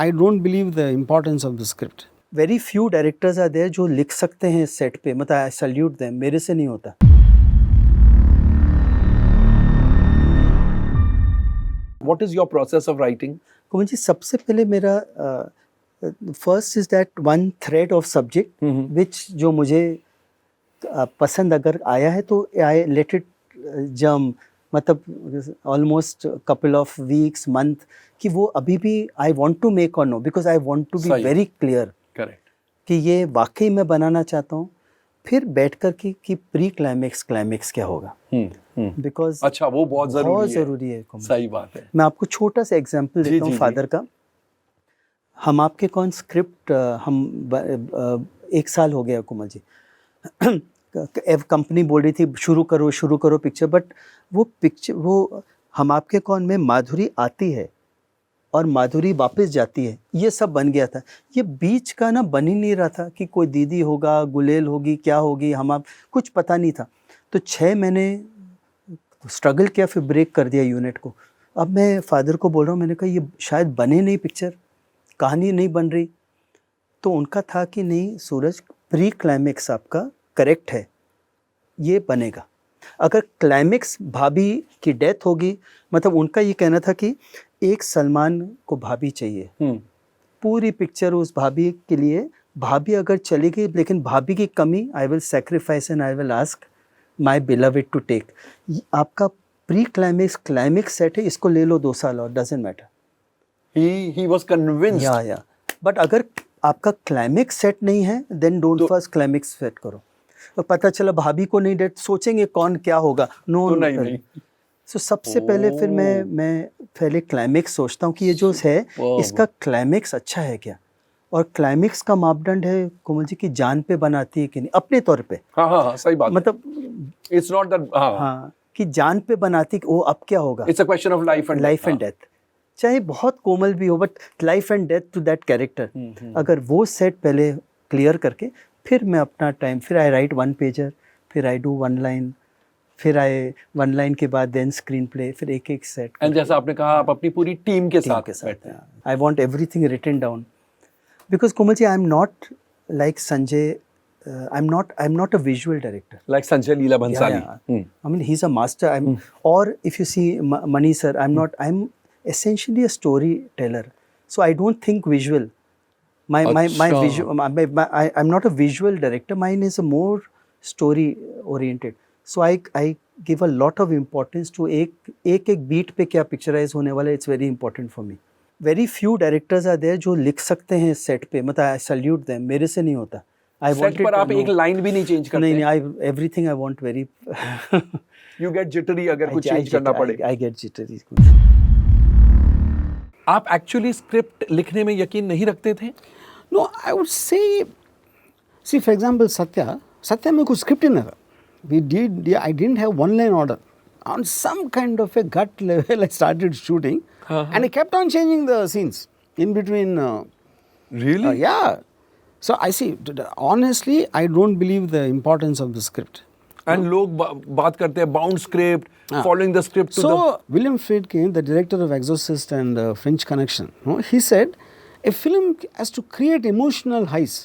I don't believe the importance of the script. Very few directors are there जो लिख सकते हैं set पे, मतलब I salute them, मेरे से नहीं होता. What is your process of writing? Kumar ji, सबसे पहले मेरा first is that one thread of subject which जो मुझे पसंद अगर आया है तो I let it jump, मतलब almost couple of weeks, month, कि वो अभी भी I want to make or no, because I want to be very clear. Correct. कि ये वाकई मैं बनाना चाहता हूँ. फिर बैठ कर कि प्री क्लाइमेक्स क्या होगा. बिकॉज अच्छा, वो बहुत जरूरी है. सही बात है. मैं आपको छोटा सा एग्जांपल देता हूँ फादर का. हम आपके कौन स्क्रिप्ट हम 1 साल हो गया कुमार जी. कंपनी बोल रही थी शुरू करो पिक्चर, बट वो हम आपके कौन में माधुरी आती है और माधुरी वापस जाती है, ये सब बन गया था. ये बीच का ना बन ही नहीं रहा था कि कोई दीदी होगा, गुलेल होगी, क्या होगी, हम आप कुछ पता नहीं था. तो 6 महीने स्ट्रगल किया, फिर ब्रेक कर दिया यूनिट को. अब मैं फादर को बोल रहा हूँ, मैंने कहा ये शायद बने नहीं पिक्चर, कहानी नहीं बन रही. तो उनका था कि नहीं सूरज, प्री क्लाइमेक्स आपका करेक्ट है, ये बनेगा. अगर क्लाइमेक्स भाभी की डेथ होगी, मतलब उनका ये कहना था कि एक सलमान को भाभी चाहिए, पूरी पिक्चर उस भाभी के लिए. भाभी अगर चली गई, लेकिन भाभी की कमी, I will sacrifice and I will ask my beloved to take. आपका प्री क्लाइमेक्स सेट है, इसको ले लो 2 साल और, doesn't matter. He was convinced. या बट अगर आपका क्लाइमेक्स सेट नहीं है, then don't first climax set करो. तो पता चला भाभी को नहीं डेट, सोचेंगे कौन क्या होगा. नो तो नहीं. सो सबसे पहले फिर मैं पहले क्लाइमेक्स सोचता हूँ कि ये जो है इसका क्लाइमेक्स अच्छा है क्या. और क्लाइमेक्स का मापदंड है कोमल जी की जान पे बनाती है कि नहीं, अपने तौर पे. हाँ सही बात. मतलब इट्स नॉट दैट. हाँ, कि जान पे बनाती वो अब क्या होगा. It's a question of life and death. चाहे बहुत कोमल भी हो, but life and death to that character. अगर वो सेट पहले क्लियर करके, फिर मैं अपना टाइम, फिर आई राइट 1 पेजर, फिर आई डू 1 लाइन, फिर 1 लाइन के बाद देन स्क्रीन प्ले, फिर एक सेट. एंड जैसा आपने कहा, आप अपनी पूरी टीम के साथ I want everything written down, because Komal ji I am not like Sanjay. I am not a visual director like Sanjay Leela Bhansali. I mean, he's a master. Or if you see Mani sir, I'm essentially a storyteller. So I don't think visual. My visual. I'm not a visual director. Mine is a more story oriented. So I give a lot of importance to एक beat पे क्या picturize होने वाला है. It's very important for me. Very few directors are there जो लिख सकते हैं set पे, मतलब I salute them. मेरे से नहीं होता. सेट पर आप एक लाइन भी नहीं चेंज करते? नहीं, everything I want very. You get jittery अगर कुछ चेंज करना पड़े. I get jittery. आप एक्चुअली स्क्रिप्ट लिखने में यकीन नहीं रखते थे? No, I would say, see for example Satya में कुछ स्क्रिप्ट ही नहीं था. I didn't have 1 line order. On some kind of a gut level I started shooting and I kept on changing the scenes in between. Really? Yeah. So I see, honestly, I don't believe the importance of the script. And लोग बात करते हैं bound script, following the script. So William Friedkin, the director of Exorcist and French Connection, he said, a film has to create emotional highs.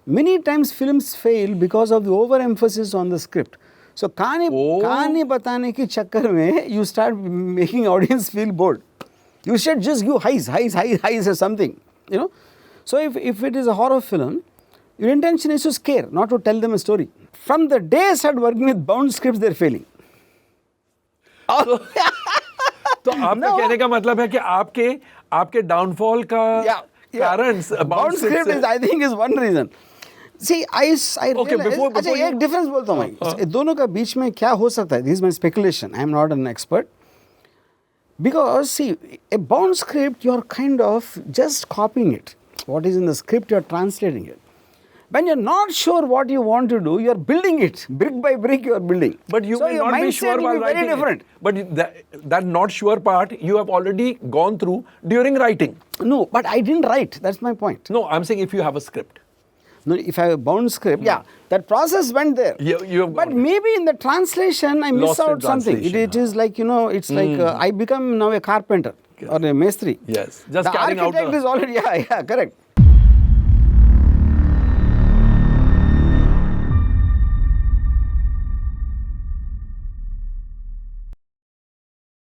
Many times films fail because of the overemphasis on the script. So कहानी बताने के चक्कर में you start making audience feel bored. You should just give highs or something, you know. So if it is a horror film, your intention is to scare, not to tell them a story. From the day I started working with bound scripts, they're failing. तो आपका कहने का मतलब है कि आपके downfall का कारण bound script is, I think, is one reason. See, I realize, अच्छा एक difference बोलता हूँ मैं. दोनों का बीच में क्या हो सकता है? This is my speculation. I am not an expert. Because see, a bound script, you are kind of just copying it. What is in the script, you are translating it. When you are not sure what you want to do, you are building it. Brick by brick you are building. But you may not be sure while writing very different. But that not sure part, you have already gone through during writing. No, but I didn't write. That's my point. No, I'm saying if you have a script. No, if I have a bound script, that process went there. But maybe in the translation, I miss out something. It is like, you know, it's like I become now a carpenter. or a Mestri. Yes, just the carrying out architect the- is already, yeah, correct.